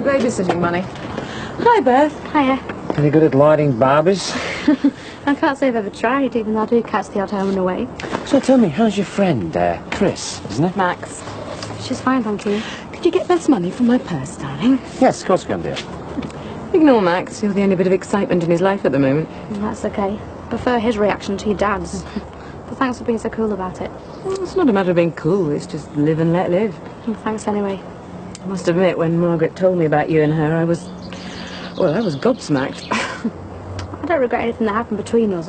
for a babysitting money. Hi, Beth. Hiya. Any good at lighting barbers? I can't say I've ever tried, even though I do catch the odd home and away. So tell me, how's your friend, Chris, isn't it? Max. She's fine, thank you. Could you get Beth's money from my purse, darling? Yes, of course I can, dear. Ignore Max. You're the only bit of excitement in his life at the moment. That's okay. Prefer his reaction to your dad's. But thanks for being so cool about it. Well, it's not a matter of being cool. It's just live and let live. Well, thanks anyway. I must admit, when Margaret told me about you and her, I was gobsmacked. I don't regret anything that happened between us.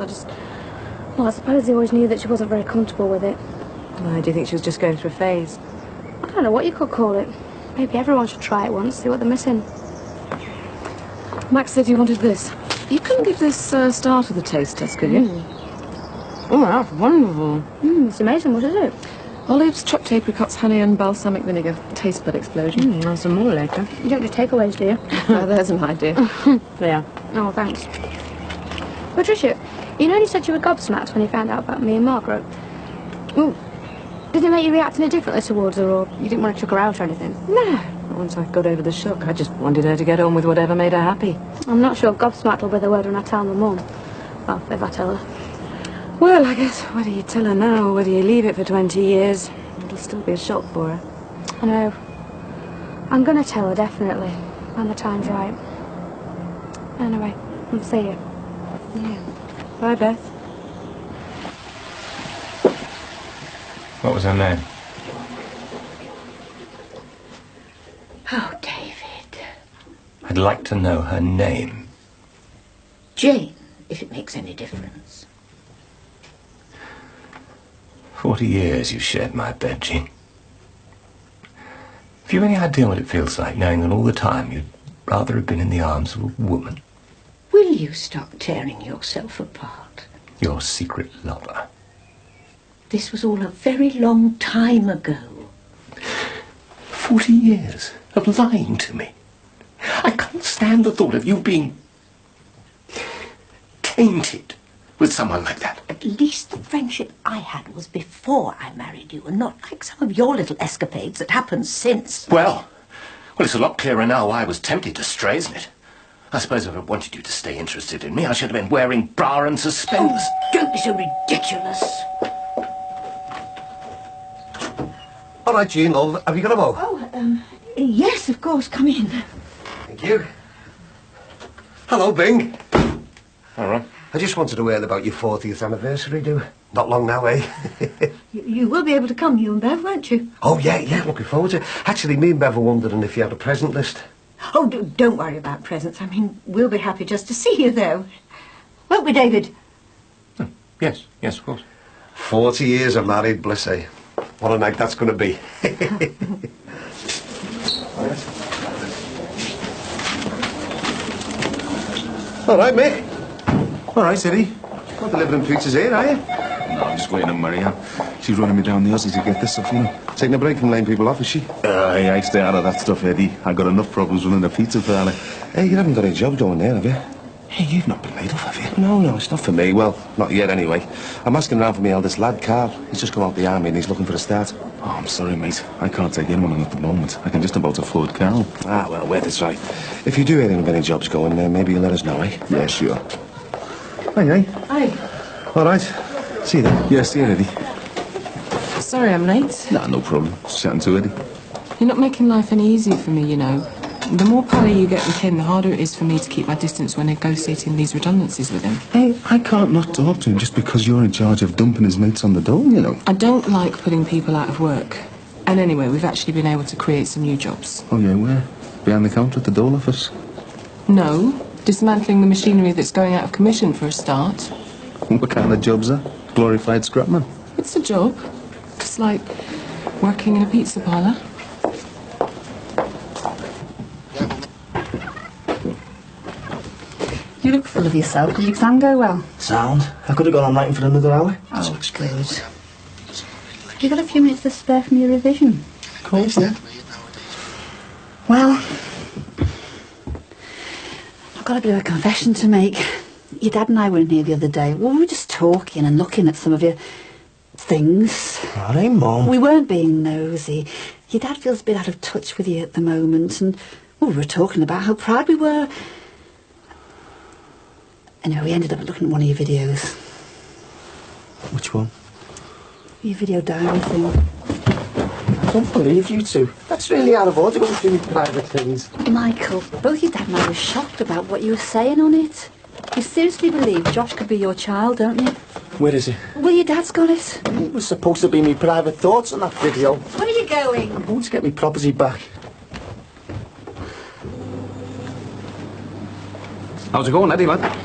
I suppose he always knew that she wasn't very comfortable with it. Why, do you think she was just going through a phase? I don't know what you could call it. Maybe everyone should try it once, see what they're missing. Max said you wanted this. You couldn't give this starter the taste test, could you? Oh, that's wonderful. It's amazing. What is it? Olives, chopped apricots, honey and balsamic vinegar. Taste bud explosion. I'll some more later. You don't do takeaways, do you? There's an idea. Yeah. Oh, thanks. Patricia, you know you said you were gobsmacked when you found out about me and Margaret. Well, did it make you react any differently towards her, or you didn't want to chuck her out or anything? No. Once I got over the shock, I just wanted her to get on with whatever made her happy. I'm not sure gobsmacked will be the word when I tell my mum. Well, if I tell her. Well, I guess whether you tell her now or whether you leave it for 20 years, it'll still be a shock for her. I know. I'm going to tell her, definitely, when the time's right. Anyway, I'll see you. Yeah. Bye, Beth. What was her name? Oh, David. I'd like to know her name. Jane, if it makes any difference. 40 years you've shared my bed, Jean. Have you any idea what it feels like, knowing that all the time you'd rather have been in the arms of a woman? Will you stop tearing yourself apart? Your secret lover. This was all a very long time ago. 40 years of lying to me. I can't stand the thought of you being tainted with someone like that. At least the friendship I had was before I married you, and not like some of your little escapades that happened since. Well, it's a lot clearer now why I was tempted to stray, isn't it? I suppose if I wanted you to stay interested in me, I should have been wearing bra and suspenders. Oh, don't be so ridiculous. All right, Jean, love, have you got a mo? Oh, yes, of course, come in. Thank you. Hello, Bing. All right. I just wanted to hear about your 40th anniversary, do? Not long now, eh? You will be able to come, you and Bev, won't you? Oh, yeah, looking forward to it. Actually, me and Bev were wondering if you had a present list. Oh, don't worry about presents. I mean, we'll be happy just to see you, though. Won't we, David? Oh, yes, of course. 40 years of married bliss, eh? What a night that's going to be. All right, mate. All right, Eddie. Not delivering pizzas here, are you? No, I'm just waiting on Marianne. She's running me down the Aussie to get this stuff, you know. Taking a break from laying people off, is she? I stay out of that stuff, Eddie. I got enough problems running a pizza parlour. Hey, you haven't got any job going there, have you? Hey, you've not been laid off, have you? No, it's not for me. Well, not yet, anyway. I'm asking around for my eldest lad, Carl. He's just come out of the army and he's looking for a start. Oh, I'm sorry, mate. I can't take anyone on at the moment. I can just about afford Carl. Ah, well, wait, it's right. If you do hear of any jobs going, maybe you'll let us know, eh? Yeah, sure. Hey. Hi. All right. See you then. Yeah, see you, Eddie. Sorry I'm late. Nah, no problem. Just chatting to Eddie. You're not making life any easier for me, you know. The more pally you get with him, the harder it is for me to keep my distance when negotiating these redundancies with him. Hey, I can't not talk to him just because you're in charge of dumping his mates on the dole, you know. I don't like putting people out of work. And anyway, we've actually been able to create some new jobs. Oh, yeah, where? Behind the counter at the dole office? No, dismantling the machinery that's going out of commission for a start. What kind of jobs are? Glorified scrapman? It's a job. It's like working in a pizza parlour. You look full of yourself. Did your exam go well? Sound. I could have gone on writing for another hour. Oh, good. Have you got a few minutes to spare from your revision? Of course, yeah. Well, I've got a bit of a confession to make. Your dad and I were in here the other day. Well, we were just talking and looking at some of your things. All right, Mum. We weren't being nosy. Your dad feels a bit out of touch with you at the moment, and well, Oh, we were talking about how proud we were. Anyway, we ended up looking at one of your videos. Which one? Your video diary thing. I don't believe you two. That's really out of order going through your private things. Michael, both your dad and I were shocked about what you were saying on it. You seriously believe Josh could be your child, don't you? Where is he? Well, your dad's got it. It was supposed to be me private thoughts on that video. Where are you going? I'm going to get me property back. How's it going, Eddie, lad?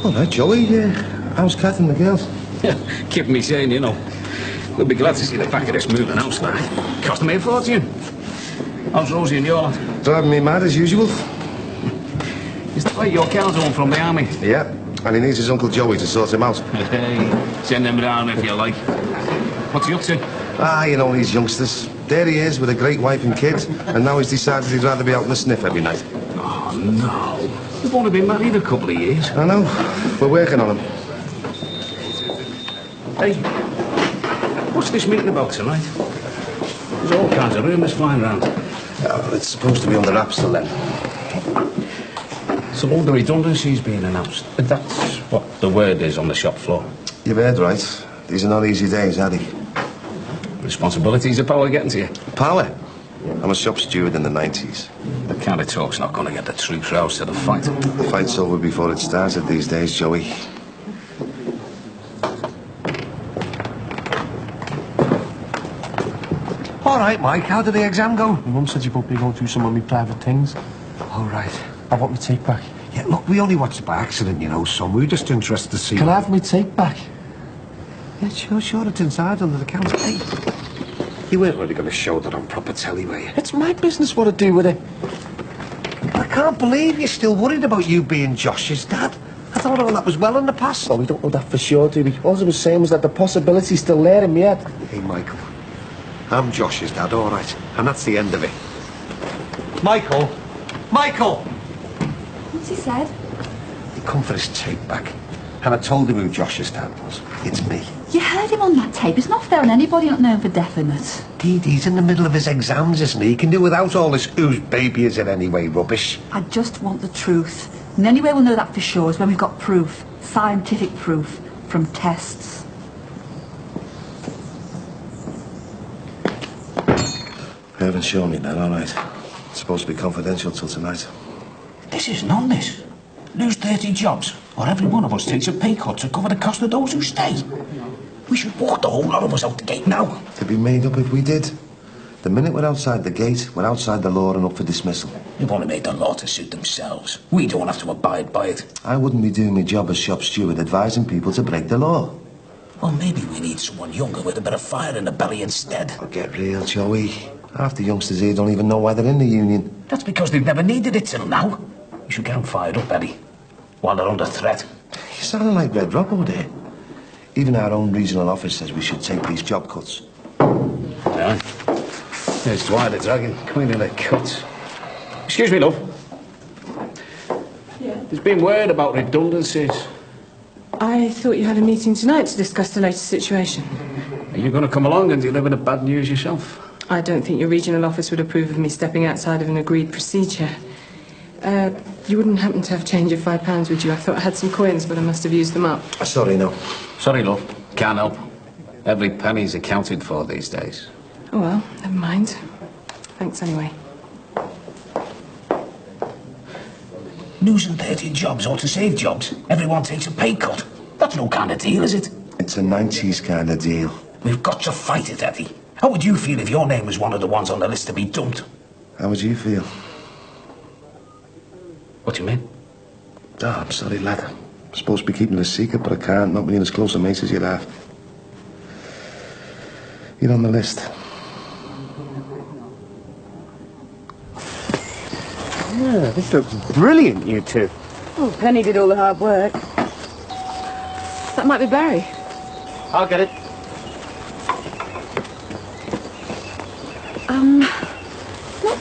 All right, Joey. How's Kath and the girls? Yeah, keep me sane, you know. We'll be glad to see the back of this moving house, lad. Cost me a fortune. How's Rosie and your lad? Driving me mad as usual. Is the way your car's home from the army? Yeah, and he needs his Uncle Joey to sort him out. Hey, send him down if you like. What's he up to? Ah, you know these youngsters. There he is with a great wife and kids, and now he's decided he'd rather be out in the sniff every night. Oh, no. We've only been married a couple of years. I know. We're working on him. Hey, what's this meeting about tonight? There's all kinds of rumours flying around. It's supposed to be under wraps till then. So all the redundancies being announced. That's what the word is on the shop floor. You've heard right. These are not easy days, are they? Responsibilities of power getting to you. Power? I'm a shop steward in the 90s. The kind of talk's not going to get the troops roused to the fight. The fight's over before it started these days, Joey. All right, Mike, how did the exam go? My mum said you both be going through some of my private things. All right. I want my tape back. Yeah, look, we only watched it by accident, you know, son. We were just interested to see... Can I have my tape back? Yeah, sure, it's inside under the counter. Hey, you weren't really going to show that on proper telly, were you? It's my business what to do with it. I can't believe you're still worried about you being Josh's dad. I thought all that was well in the past. Well, we don't know that for sure, do we? All I was saying was that the possibility's still there in my head. Hey, Michael, I'm Josh's dad, all right, and that's the end of it. Michael! Michael! What's he said? He come for his tape back, and I told him who Josh's dad was. It's me. You heard him on that tape. It's not fair on anybody not known for definite. He's in the middle of his exams, isn't he? He can do without all this whose baby is it anyway rubbish. I just want the truth. And the only way we'll know that for sure is when we've got proof. Scientific proof. From tests. They haven't shown me that, all right. It's supposed to be confidential till tonight. This isn't on this. Lose 30 jobs, or every one of us takes a pay cut to cover the cost of those who stay. We should walk the whole lot of us out the gate now. They'd be made up if we did. The minute we're outside the gate, we're outside the law and up for dismissal. They've only made the law to suit themselves. We don't have to abide by it. I wouldn't be doing my job as shop steward advising people to break the law. Or maybe we need someone younger with a bit of fire in the belly instead. Oh, get real, Joey. Half the youngsters here don't even know why they're in the union. That's because they've never needed it till now. You should get them fired up, Eddie, while they're under threat. You're sounding like Red Robbo there. Even our own regional office says we should take these job cuts. Yeah. There's Dwyer the Dragon coming in the cuts. Excuse me, love. Yeah? There's been word about redundancies. I thought you had a meeting tonight to discuss the latest situation. Are you going to come along and deliver the bad news yourself? I don't think your regional office would approve of me stepping outside of an agreed procedure. You wouldn't happen to have change of £5, would you? I thought I had some coins, but I must have used them up. Sorry, no. Sorry, love. Can't help. Every penny's accounted for these days. Oh, well, never mind. Thanks anyway. Losing 30 jobs or to save jobs, everyone takes a pay cut. That's no kind of deal, is it? It's a 90s kind of deal. We've got to fight it, Eddie. How would you feel if your name was one of the ones on the list to be dumped? How would you feel? What do you mean? Oh, I'm sorry, lad. I'm supposed to be keeping it a secret, but I can't, not being as close a mate as you'd have. You're on the list. Yeah, this looks brilliant, you two. Oh, Penny did all the hard work. That might be Barry. I'll get it.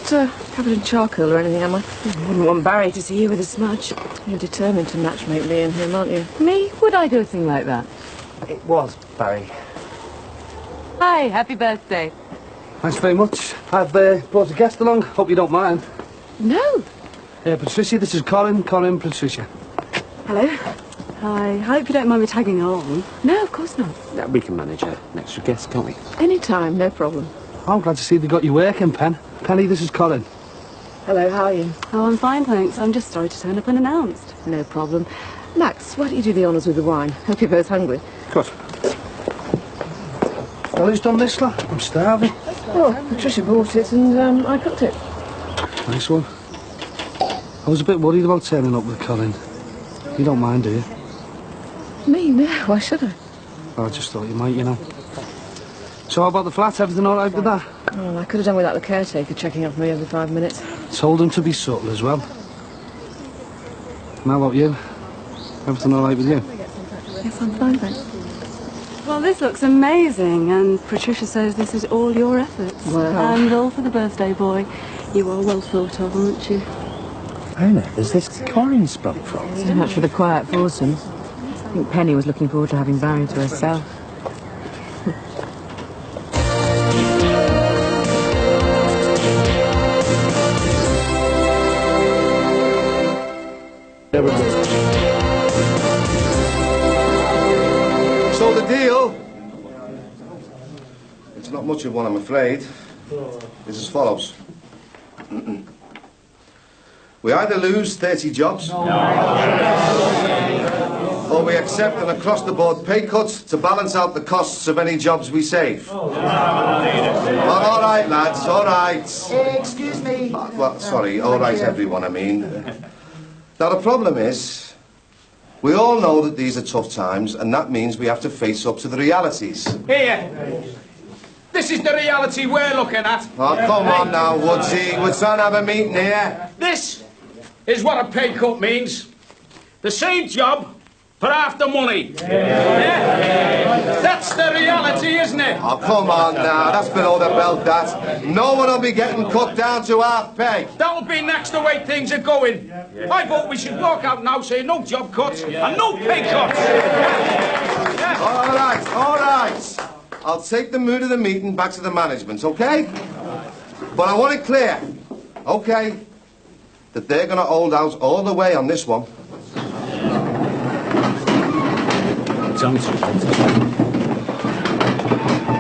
Not covered in charcoal or anything, am I? I wouldn't want Barry to see you with a smudge. You're determined to matchmake me and him, aren't you? Me? Would I do a thing like that? It was Barry. Hi, happy birthday. Thanks very much. I've brought a guest along. Hope you don't mind. No. Patricia, this is Colin. Colin, Patricia. Hello. Hi. Hope you don't mind me tagging along. No, of course not. Yeah, we can manage an extra guest, can't we? Any time, no problem. I'm glad to see they got you working, Pen. Penny, this is Colin. Hello, how are you? Oh, I'm fine, thanks. I'm just sorry to turn up unannounced. No problem. Max, why don't you do the honours with the wine? Hope you're both hungry. Good. Well, who's done this, lad? I'm starving. Oh, Patricia bought it and I cooked it. Nice one. I was a bit worried about turning up with Colin. You don't mind, do you? Me? No, why should I? Oh, I just thought you might, you know. So how about the flat? Everything all right with that? Oh, I could have done without the caretaker checking up for me every 5 minutes. Told him to be subtle as well. And how about you? Everything all right with you? Yes, I'm fine, thanks. Well, this looks amazing, and Patricia says this is all your efforts. Wow. And all for the birthday boy. You are well thought of, aren't you? Anna, there's this coin sprung from. So much for the quiet foursome. I think Penny was looking forward to having Barry to herself. So the deal, it's not much of one, I'm afraid. It's as follows. We either lose 30 jobs, or we accept an across-the-board pay cut to balance out the costs of any jobs we save. All right, lads, all right. Excuse me. Well, sorry, all right, everyone, I mean. Now, the problem is, we all know that these are tough times, and that means we have to face up to the realities. Here. This is the reality we're looking at. Oh, come on now, Woodsy. We're trying to have a meeting here. This is what a pay cut means. The same job for half the money. Yeah? That's the reality, isn't it? Oh, come on now. That's below the belt, that. No one will be getting cut down to half pay. That'll be next the way things are going. I vote we should walk out now saying no job cuts and no pay cuts. All right, all right. I'll take the mood of the meeting back to the management, OK? But I want it clear, OK, that they're going to hold out all the way on this one.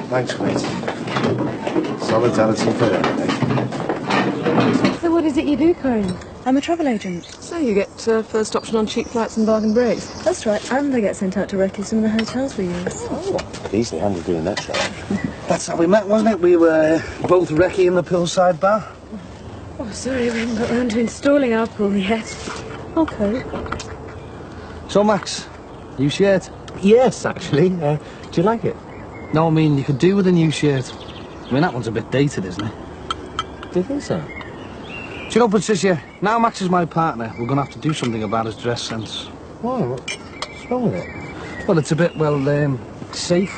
Thanks, mate. Solidarity for everything. So what is it you do, Corinne? I'm a travel agent. So you get first option on cheap flights and bargain breaks? That's right, and I get sent out directly to some of the hotels we use. Easily handled doing that job. That's how we met, wasn't it? We were both recce in the poolside bar. Oh, sorry, we haven't got round to installing our pool yet. Okay. So, Max, new shirt? Yes, actually. Do you like it? No, I mean, you could do with a new shirt. I mean, that one's a bit dated, isn't it? Do you think so? Do you know, Patricia, now Max is my partner, we're going to have to do something about his dress sense. Why? What's wrong with it? Well, it's a bit, well, safe.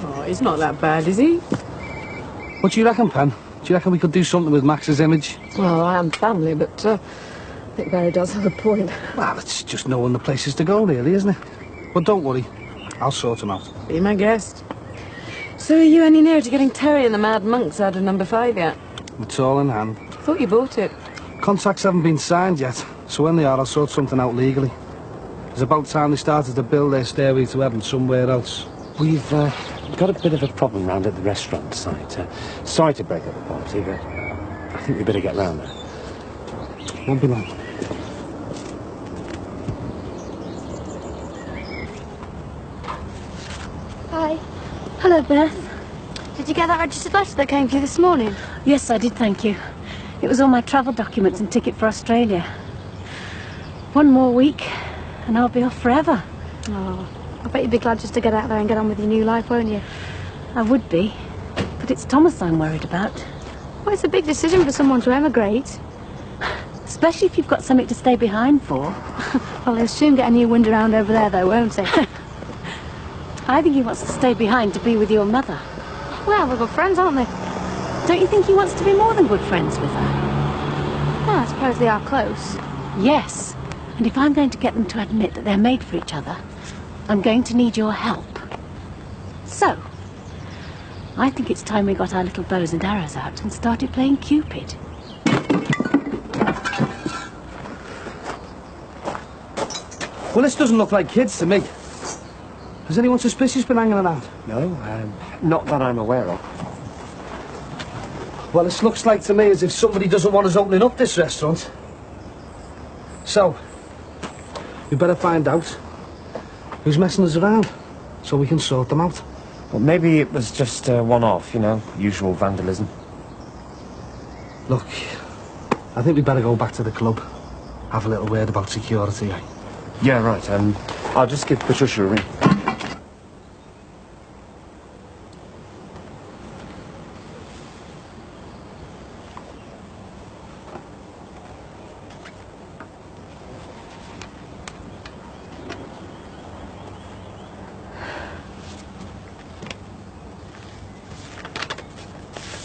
Oh, he's not that bad, is he? What do you reckon, Pen? Do you reckon we could do something with Max's image? Well, I am family, but I think Barry does have a point. Well, it's just knowing the places to go, really, isn't it? But don't worry, I'll sort him out. Be my guest. So are you any nearer to getting Terry and the Mad Monks out of number 5 yet? It's all in hand. I thought you bought it. Contracts haven't been signed yet, so when they are, I'll sort something out legally. It's about time they started to build their stairway to heaven somewhere else. We've got a bit of a problem round at the restaurant site. Sorry to break up the party, but I think we better get round there. Won't be long. Hi. Hello, Beth. Did you get that registered letter that came through this morning? Yes, I did, thank you. It was all my travel documents and ticket for Australia. 1 more week, and I'll be off forever. Oh, I bet you'd be glad just to get out there and get on with your new life, won't you? I would be, but it's Thomas I'm worried about. Well, it's a big decision for someone to emigrate. Especially if you've got something to stay behind for. Well, he'll soon get a new wind around over there, though, won't he? I think he wants to stay behind to be with your mother. Well, we're good friends, aren't they? Don't you think he wants to be more than good friends with her? Well, I suppose they are close. Yes, and if I'm going to get them to admit that they're made for each other, I'm going to need your help. So, I think it's time we got our little bows and arrows out and started playing Cupid. Well, this doesn't look like kids to me. Has anyone suspicious been hanging around? No, not that I'm aware of. Well, this looks like to me as if somebody doesn't want us opening up this restaurant. So, we better find out who's messing us around so we can sort them out. Well, maybe it was just one-off, you know, usual vandalism. Look, I think we better go back to the club. Have a little word about security, eh? Yeah, right. I'll just give Patricia a ring.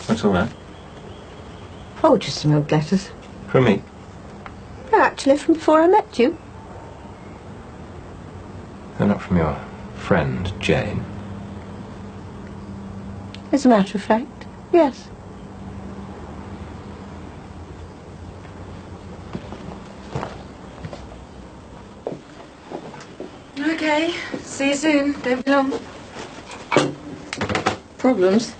What's all that? Oh, just some old letters. From me? No, actually, from before I met you. They're not from your friend, Jane. As a matter of fact, yes. Okay, see you soon. Don't be long. Problems?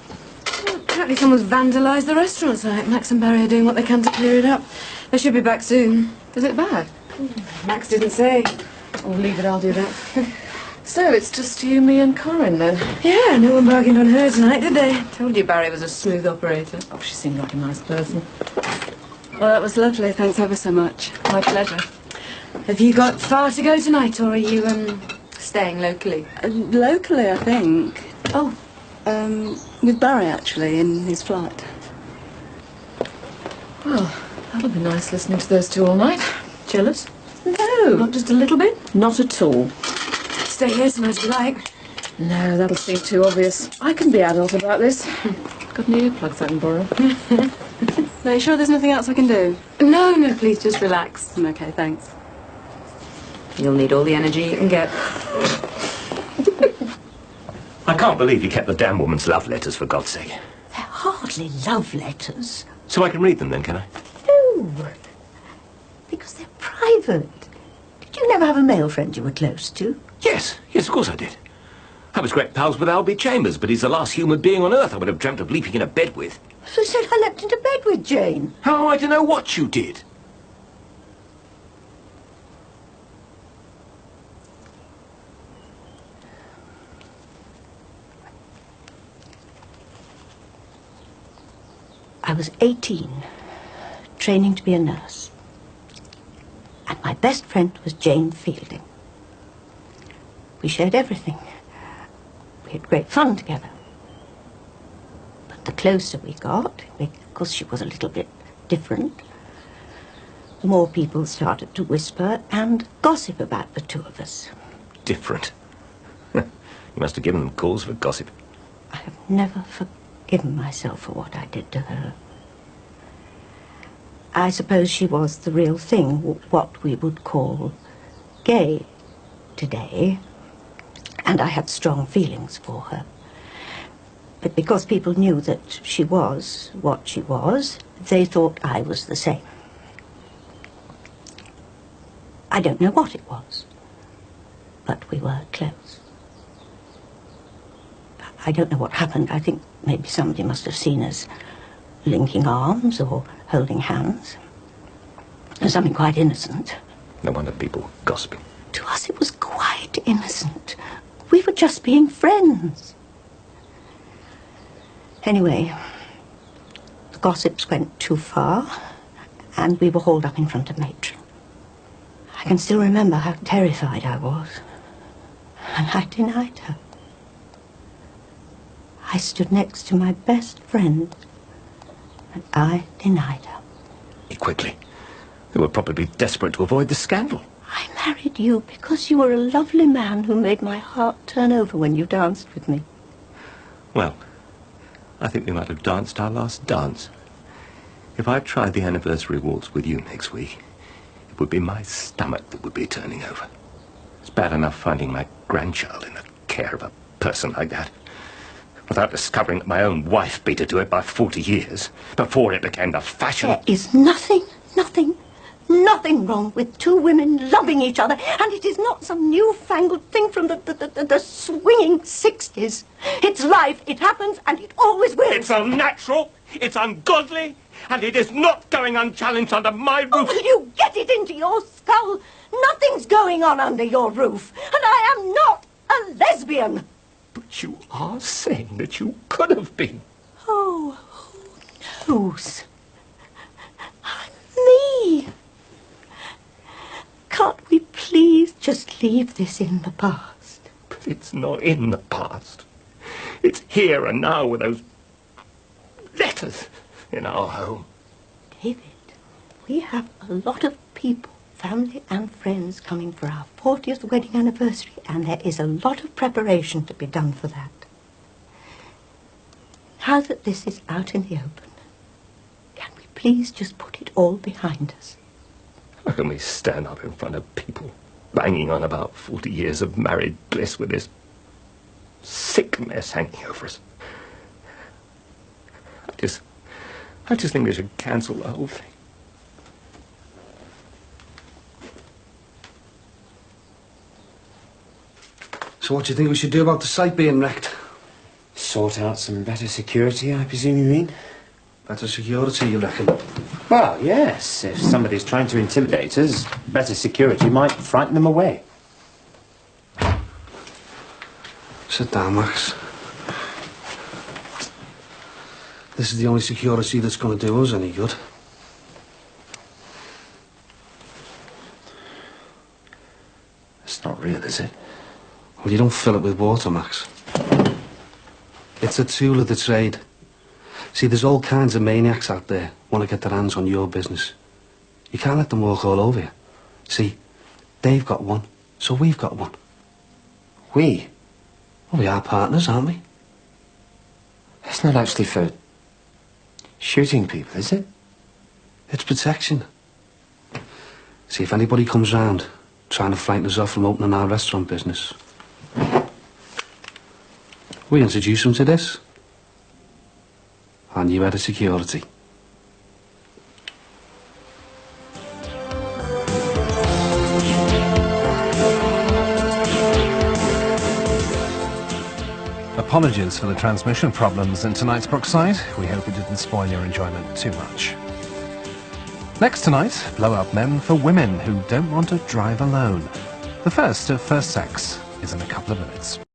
Well, apparently someone's vandalised the restaurant site. Max and Barry are doing what they can to clear it up. They should be back soon. Is it bad? Max didn't say. Oh, leave it, I'll do that. So, it's just you, me and Corinne, then? Yeah, no one bargained on her tonight, did they? Told you Barry was a smooth operator. Oh, she seemed like a nice person. Well, that was lovely. Thanks ever so much. My pleasure. Have you got far to go tonight, or are you, staying locally? Locally, I think. Oh. With Barry, actually, in his flat. Well, that'll be nice listening to those two all night. Jealous? No. Not just a little bit? Not at all. Stay here tonight if you like. No, that'll seem too obvious. I can be adult about this. Got any earplugs I can borrow? Are you sure there's nothing else I can do? No, please, just relax. Okay, thanks. You'll need all the energy you can get. I can't believe you kept the damn woman's love letters, for God's sake. They're hardly love letters. So I can read them then, can I? No. Because they're private. Did you never have a male friend you were close to? Yes, of course I did. I was great pals with Albie Chambers, but he's the last human being on earth I would have dreamt of leaping in a bed with. So you said I leapt into bed with Jane. How am I to know what you did? I was 18, training to be a nurse. And my best friend was Jane Fielding. We shared everything. We had great fun together. But the closer we got, because she was a little bit different, the more people started to whisper and gossip about the two of us. Different. You must have given them cause for gossip. I have never forgiven myself for what I did to her. I suppose she was the real thing, what we would call gay today, and I had strong feelings for her. But because people knew that she was what she was, they thought I was the same. I don't know what it was, but we were close. I don't know what happened. I think maybe somebody must have seen us linking arms or holding hands. Something quite innocent. No wonder people were gossiping. To us it was quite innocent. We were just being friends. Anyway, the gossips went too far, and we were hauled up in front of Matron. I can still remember how terrified I was, and I denied her. I stood next to my best friend, and I denied her. Quickly. They were probably desperate to avoid the scandal. I married you because you were a lovely man who made my heart turn over when you danced with me. Well, I think we might have danced our last dance. If I tried the anniversary waltz with you next week, it would be my stomach that would be turning over. It's bad enough finding my grandchild in the care of a person like that, without discovering that my own wife beat her to it by 40 years, before it became the fashion. There is nothing nothing wrong with two women loving each other, and it is not some newfangled thing from the swinging 60s. It's life, it happens, and it always will. It's unnatural, it's ungodly, and it is not going unchallenged under my roof. Oh, will you get it into your skull? Nothing's going on under your roof, and I am not a lesbian. But you are saying that you could have been. Oh, who knows? Me. Can't we please just leave this in the past? But it's not in the past. It's here and now with those letters in our home. David, we have a lot of people, family and friends, coming for our 40th wedding anniversary, and there is a lot of preparation to be done for that. Now that this is out in the open, can we please just put it all behind us? How can we stand up in front of people banging on about 40 years of married bliss with this sick mess hanging over us? I just think we should cancel the whole thing. So what do you think we should do about the site being wrecked? Sort out some better security, I presume you mean? Better security, you reckon? Well, yes. If somebody's trying to intimidate us, better security might frighten them away. Sit down, Max. This is the only security that's going to do us any good. It's not real, is it? Well, you don't fill it with water, Max. It's a tool of the trade. See, there's all kinds of maniacs out there want to get their hands on your business. You can't let them walk all over you. See, they've got one, so we've got one. We? Well, we are partners, aren't we? It's not actually for shooting people, is it? It's protection. See, if anybody comes round trying to frighten us off from opening our restaurant business, we introduce them to this. And you had a security. Apologies for the transmission problems in tonight's Brookside. We hope it didn't spoil your enjoyment too much. Next tonight, Blow Up Men for women who don't want to drive alone. The first of First Sex is in a couple of minutes.